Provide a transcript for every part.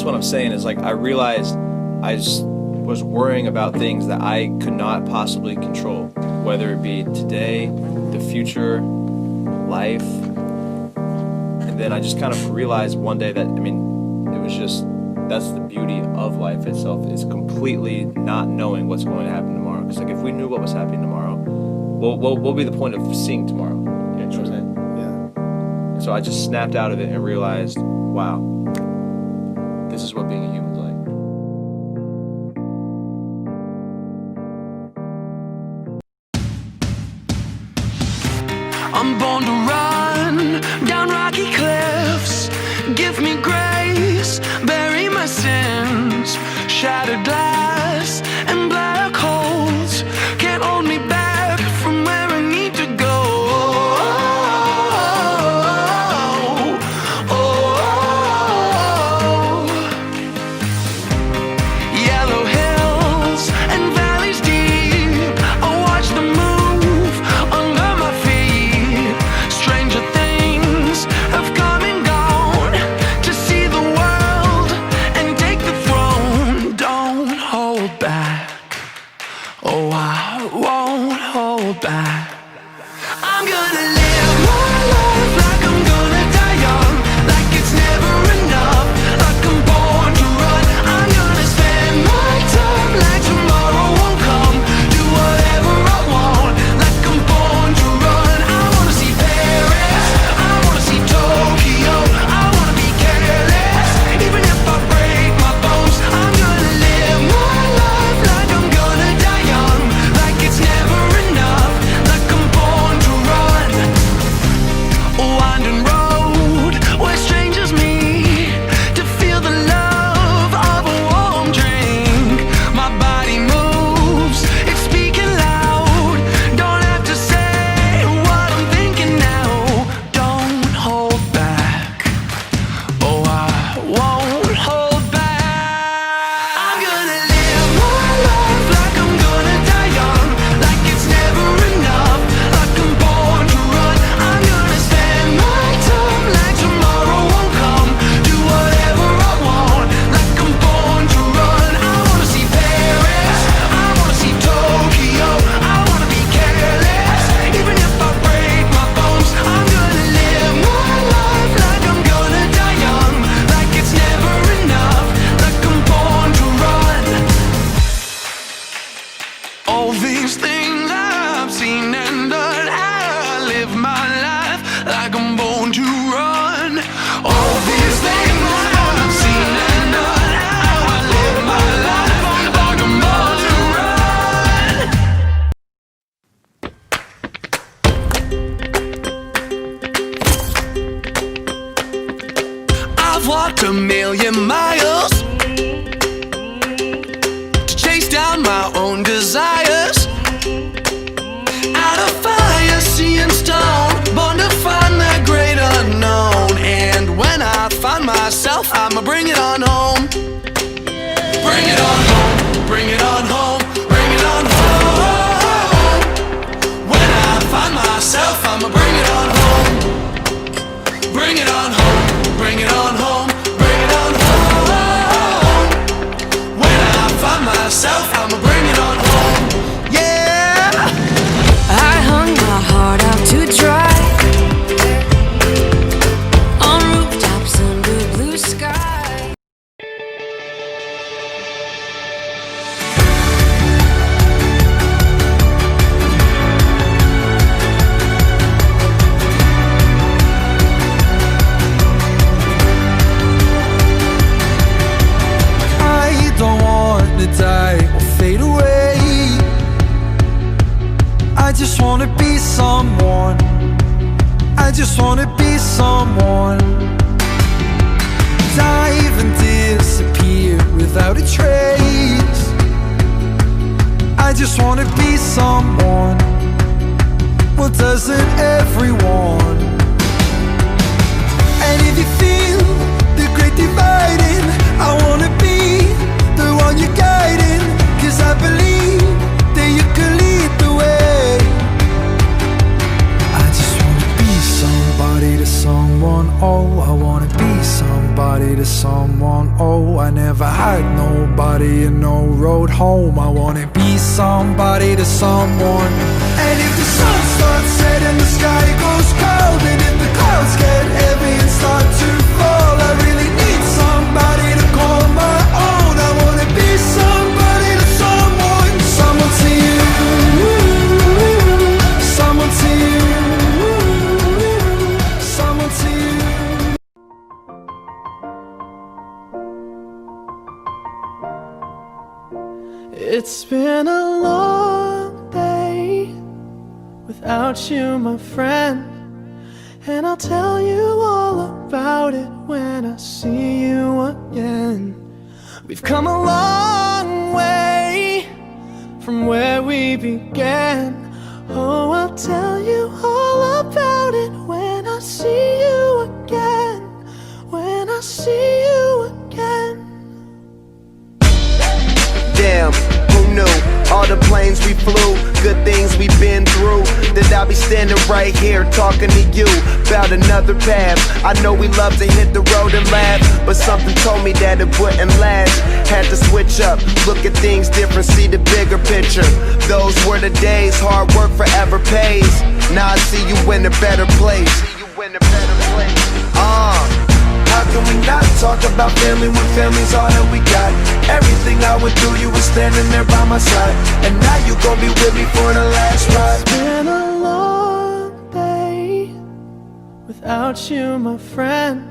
that's what I'm saying is like I realized I just was worrying about things that I could not possibly control, whether it be today, the future, life. And then I just kind of realized one day that, I mean, it was just, that's the beauty of life itself, is completely not knowing what's going to happen tomorrow. Because like if we knew what was happening tomorrow, what will be the point of seeing tomorrow? You know what I'm saying? Yeah. So I just snapped out of it and realized, wow, this is what being a human's like. I'm born to run down rocky cliffs. Give me grace, bury my sins. Shattered glass and black holes can't hold me back from where I need to go. Yellow hills and valleys deep, I watch them move under my feet. Stranger things have come and gone to see the world and take the throne. Don't hold back, oh I won't hold back. I'm gonna live my life like I'm gonna die young, like it's never enough, like I'm born to run. I'm gonna spend my time like tomorrow won't come, do whatever I want, like I'm born to run. I wanna see Paris, I wanna see Tokyo, I wanna be careless, even if I break my bones. I'm gonna live my life like I'm gonna die young, like it's never enough, like I'm born to run. A winding road where strangers meet to feel the love of a warm drink. My body moves, it's speaking loud. Don't have to say what I'm thinking now. Don't hold back, oh I won't hold back. I'm gonna live my life like I'm gonna die young, like it's never enough, like I'm born to run. I'm gonna spend my time like tomorrow won't come, do whatever I want, like I'm born to run. I wanna see Paris, I wanna see Tokyo, I wanna be careless, even if I break my bones. I'm gonna live my life like I'm gonna die young, like it's never enough, like I'm born to run. All these things I've seen and done, I live my life like I'm born to run. All these things I've seen and done, I live my life like I'm born to run. I've walked a million miles to chase down my own desires. Out of fire, sea and stone, born to find that great unknown. And when I find myself, I'ma bring it on home. Bring it on home, bring it on home, bring it on home. When I find myself, I'ma bring it on home. Bring it on home, bring it on home, bring it on home. When I find myself, I'ma bring it on home. Yeah. I hung my heart out to dry on rooftops under blue sky. I don't want to die or fade away. I just wanna be someone. I just wanna be someone. Dive and disappear without a trace. I just wanna be someone. Well, doesn't everyone? And if you feel the great dividing, I wanna be the one you're guiding. 'Cause I believe that you can lead the way. I just wanna be somebody to someone, oh I wanna be somebody to someone, oh somebody and no road home. I wanna be somebody to someone. And if the sun starts setting, the sky goes cold, and if the clouds get heavy and start to fall, I really need somebody to call my own. I wanna be somebody to someone. Someone to you, someone to you, someone to you. It's been a long day without you, my friend, and I'll tell you all about it when I see you again. We've come a long way from where we began. Oh, I'll tell you all about it when I see you again. When I see you again. Damn, who knew? All the planes we flew, good things we've been through, that I'll be standing right here talking to you about another path. I know we love to hit the road and laugh, but something told me that it wouldn't last. Had to switch up, look at things different, see the bigger picture. Those were the days, hard work forever pays. Now I see you in a better place. How can we not talk about family when family's all that we got? Everything I went through, you were standing there by my side, and now you gon' be with me for the last ride. It's been a long day without you, my friend,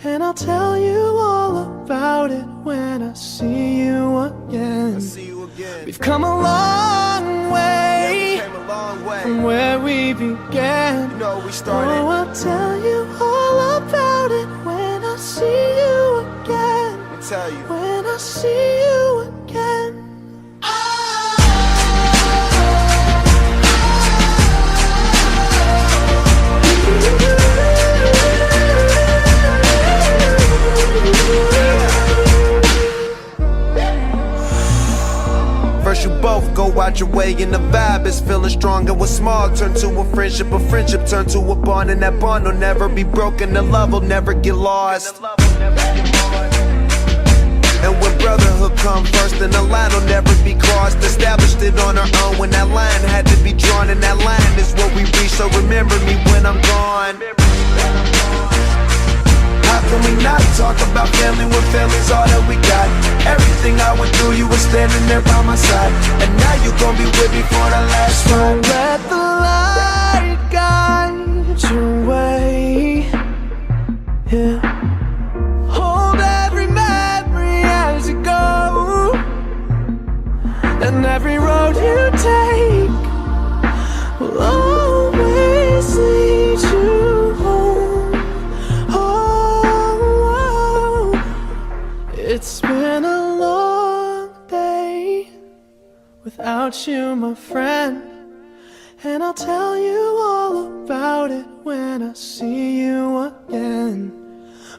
and I'll tell you all about it when I see you again. We've come a long way from where we began. Oh, I'll tell you all about it when I see you again. When I see you again. First you both go out your way and the vibe is feeling strong. And what's small turn to a friendship turn to a bond, and that bond will never be broken. The love will never get lost. And when brotherhood comes first, then the line will never be crossed. Established it on our own when that line had to be drawn, and that line is what we reach. So remember me when I'm gone. How can we not talk about family when family's all that we got? Everything I went through, you were standing there by my side, and now you gon' be with me for the last ride. Let the light guide your way. Yeah. Hold every memory as you go, and every road you take will always lead you home. Oh, it's been a long day without you, my friend, and I'll tell you all about it when I see you again.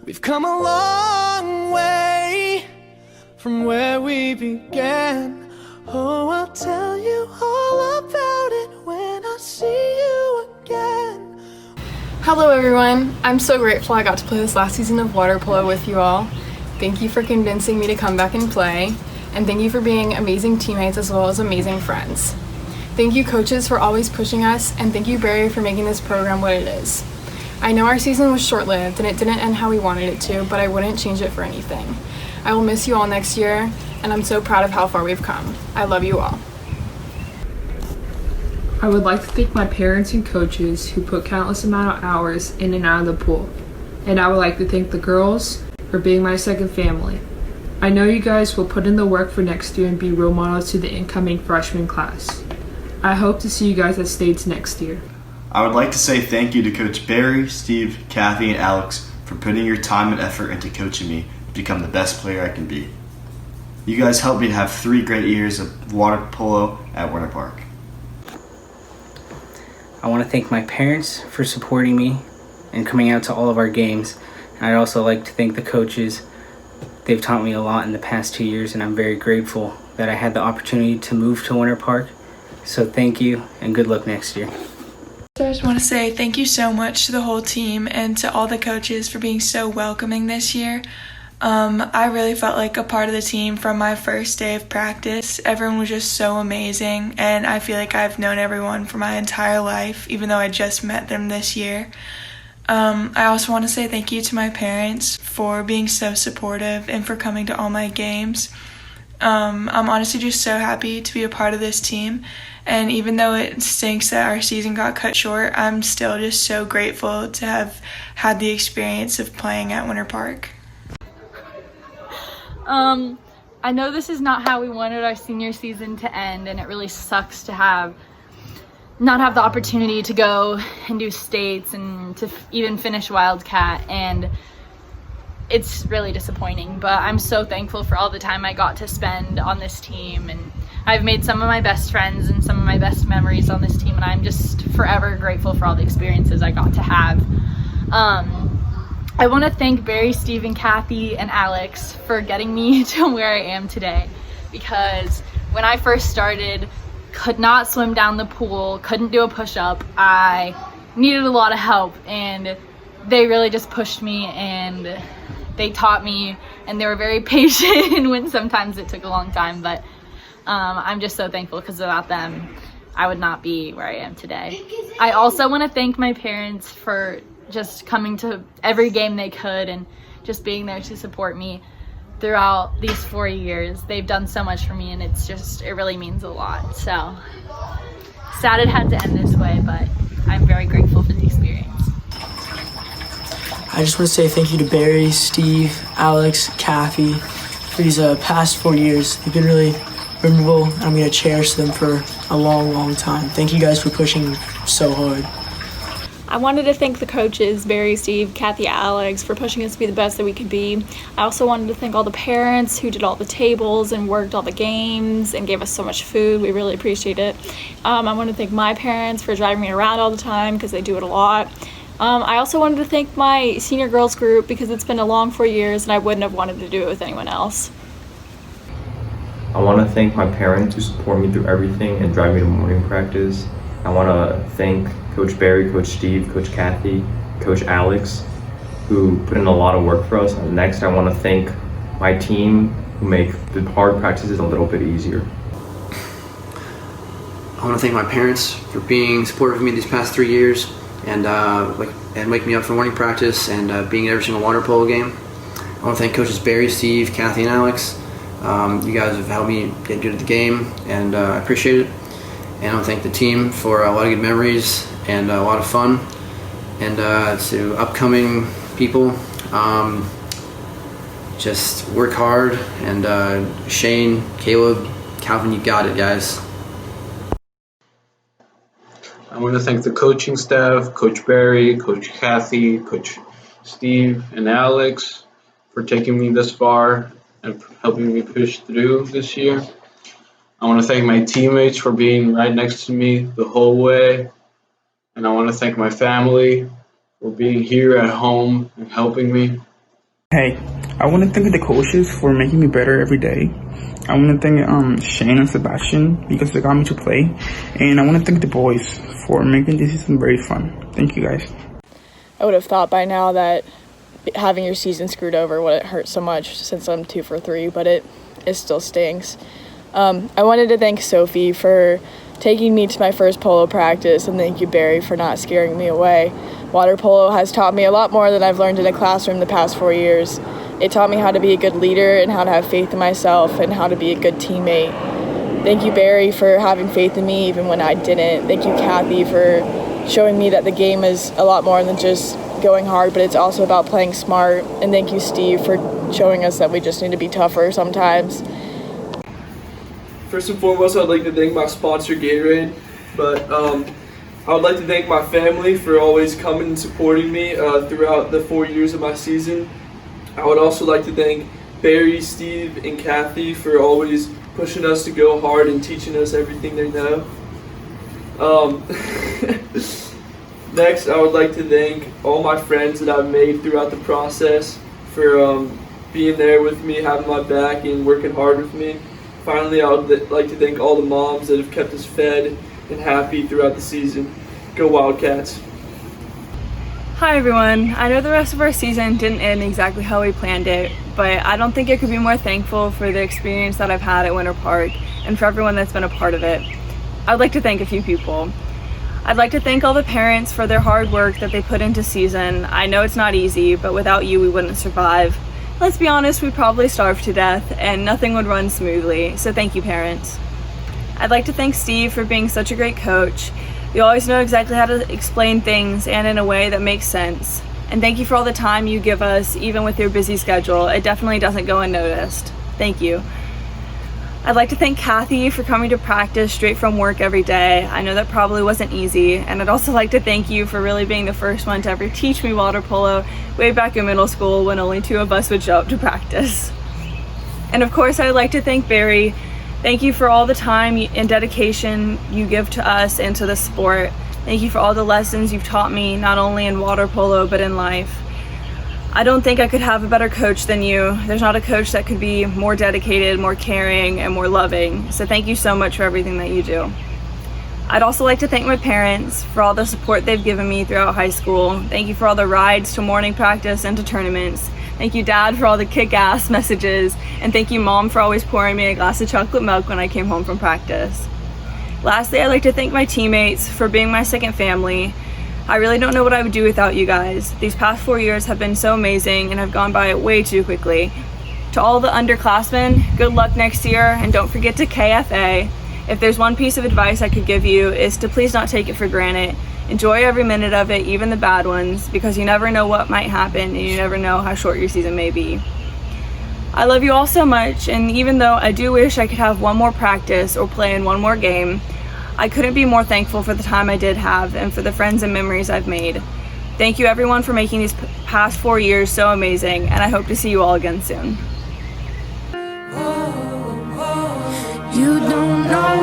We've come a long way from where we began. Oh, I'll tell you all about it when I see you again. Hello everyone, I'm so grateful I got to play this last season of water polo with you all. Thank you for convincing me to come back and play, and thank you for being amazing teammates as well as amazing friends. Thank you coaches for always pushing us, and thank you Barry for making this program what it is. I know our season was short-lived and it didn't end how we wanted it to, but I wouldn't change it for anything. I will miss you all next year, and I'm so proud of how far we've come. I love you all. I would like to thank my parents and coaches who put countless amount of hours in and out of the pool. And I would like to thank the girls for being my second family. I know you guys will put in the work for next year and be role models to the incoming freshman class. I hope to see you guys at States next year. I would like to say thank you to Coach Barry, Steve, Kathy, and Alex for putting your time and effort into coaching me to become the best player I can be. You guys helped me have 3 great years of water polo at Winter Park. I want to thank my parents for supporting me and coming out to all of our games. And I'd also like to thank the coaches. They've taught me a lot in the past 2 years, and I'm very grateful that I had the opportunity to move to Winter Park. So thank you, and good luck next year. So I just want to say thank you so much to the whole team and to all the coaches for being so welcoming this year. I really felt like a part of the team from my first day of practice. Everyone was just so amazing, and I feel like I've known everyone for my entire life, even though I just met them this year. I also want to say thank you to my parents for being so supportive and for coming to all my games. I'm honestly just so happy to be a part of this team, and even though it stinks that our season got cut short, I'm still just so grateful to have had the experience of playing at Winter Park. I know this is not how we wanted our senior season to end, and it really sucks to not have the opportunity to go and do states and to even finish Wildcat, and it's really disappointing, but I'm so thankful for all the time I got to spend on this team, and I've made some of my best friends and some of my best memories on this team, and I'm just forever grateful for all the experiences I got to have. I want to thank Barry, Steve, and Kathy, and Alex for getting me to where I am today, because when I first started, could not swim down the pool, couldn't do a push-up, I needed a lot of help, and they really just pushed me, and they taught me, and they were very patient when sometimes it took a long time, but I'm just so thankful, because without them, I would not be where I am today. I also want to thank my parents for just coming to every game they could and just being there to support me throughout these 4 years. They've done so much for me, and it really means a lot. So sad it had to end this way, but I'm very grateful for the experience. I just want to say thank you to Barry, Steve, Alex, Kathy for these past 4 years. They've been really memorable, and I'm going to cherish them for a long, long time. Thank you guys for pushing so hard. I wanted to thank the coaches, Barry, Steve, Kathy, Alex, for pushing us to be the best that we could be. I also wanted to thank all the parents who did all the tables and worked all the games and gave us so much food. We really appreciate it. I want to thank my parents for driving me around all the time, because they do it a lot. I also wanted to thank my senior girls group, because it's been a long 4 years and I wouldn't have wanted to do it with anyone else. I want to thank my parents who support me through everything and drive me to morning practice. I want to thank Coach Barry, Coach Steve, Coach Kathy, Coach Alex, who put in a lot of work for us. And next, I want to thank my team, who make the hard practices a little bit easier. I want to thank my parents for being supportive of me these past 3 years and waking me up for morning practice and being at every single water polo game. I want to thank Coaches Barry, Steve, Kathy, and Alex. You guys have helped me get good at the game, and I appreciate it. And I want to thank the team for a lot of good memories and a lot of fun. And to upcoming people, just work hard. And Shane, Caleb, Calvin, you got it, guys. I want to thank the coaching staff, Coach Barry, Coach Kathy, Coach Steve, and Alex for taking me this far and helping me push through this year. I want to thank my teammates for being right next to me the whole way. And I want to thank my family for being here at home and helping me. Hey, I want to thank the coaches for making me better every day. I want to thank Shane and Sebastian because they got me to play. And I want to thank the boys for making this season very fun. Thank you, guys. I would have thought by now that having your season screwed over wouldn't hurt so much, since I'm 2 for 3, but it still stings. I wanted to thank Sophie for taking me to my first polo practice, and thank you, Barry, for not scaring me away. Water polo has taught me a lot more than I've learned in a classroom the past 4 years. It taught me how to be a good leader and how to have faith in myself and how to be a good teammate. Thank you, Barry, for having faith in me even when I didn't. Thank you, Kathy, for showing me that the game is a lot more than just going hard, but it's also about playing smart. And thank you, Steve, for showing us that we just need to be tougher sometimes. First and foremost, I'd like to thank my sponsor, Gatorade, but I would like to thank my family for always coming and supporting me throughout the 4 years of my season. I would also like to thank Barry, Steve, and Kathy for always pushing us to go hard and teaching us everything they know. Next, I would like to thank all my friends that I've made throughout the process for being there with me, having my back, and working hard with me. Finally, I would like to thank all the moms that have kept us fed and happy throughout the season. Go Wildcats. Hi everyone. I know the rest of our season didn't end exactly how we planned it, but I don't think I could be more thankful for the experience that I've had at Winter Park and for everyone that's been a part of it. I'd like to thank a few people. I'd like to thank all the parents for their hard work that they put into season. I know it's not easy, but without you we wouldn't survive. Let's be honest, we'd probably starve to death and nothing would run smoothly, so thank you parents. I'd like to thank Steve for being such a great coach. You always know exactly how to explain things and in a way that makes sense. And thank you for all the time you give us, even with your busy schedule. It definitely doesn't go unnoticed. Thank you. I'd like to thank Kathy for coming to practice straight from work every day. I know that probably wasn't easy. And I'd also like to thank you for really being the first one to ever teach me water polo way back in middle school when only 2 of us would show up to practice. And of course, I'd like to thank Barry. Thank you for all the time and dedication you give to us and to the sport. Thank you for all the lessons you've taught me, not only in water polo, but in life. I don't think I could have a better coach than you. There's not a coach that could be more dedicated, more caring, and more loving. So thank you so much for everything that you do. I'd also like to thank my parents for all the support they've given me throughout high school. Thank you for all the rides to morning practice and to tournaments. Thank you, Dad, for all the kick-ass messages. And thank you, Mom, for always pouring me a glass of chocolate milk when I came home from practice. Lastly, I'd like to thank my teammates for being my second family. I really don't know what I would do without you guys. These past 4 years have been so amazing and have gone by way too quickly. To all the underclassmen, good luck next year, and don't forget to KFA. If there's one piece of advice I could give you, is to please not take it for granted. Enjoy every minute of it, even the bad ones, because you never know what might happen and you never know how short your season may be. I love you all so much, and even though I do wish I could have one more practice or play in one more game, I couldn't be more thankful for the time I did have and for the friends and memories I've made. Thank you everyone for making these past 4 years so amazing, and I hope to see you all again soon. You don't know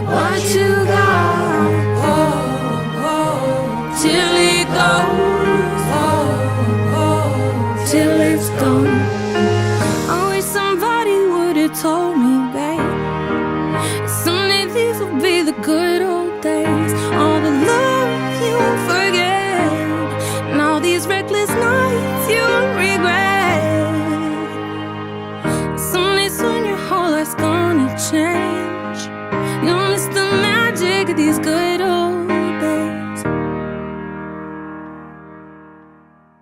what you got till it goes, till it's gone.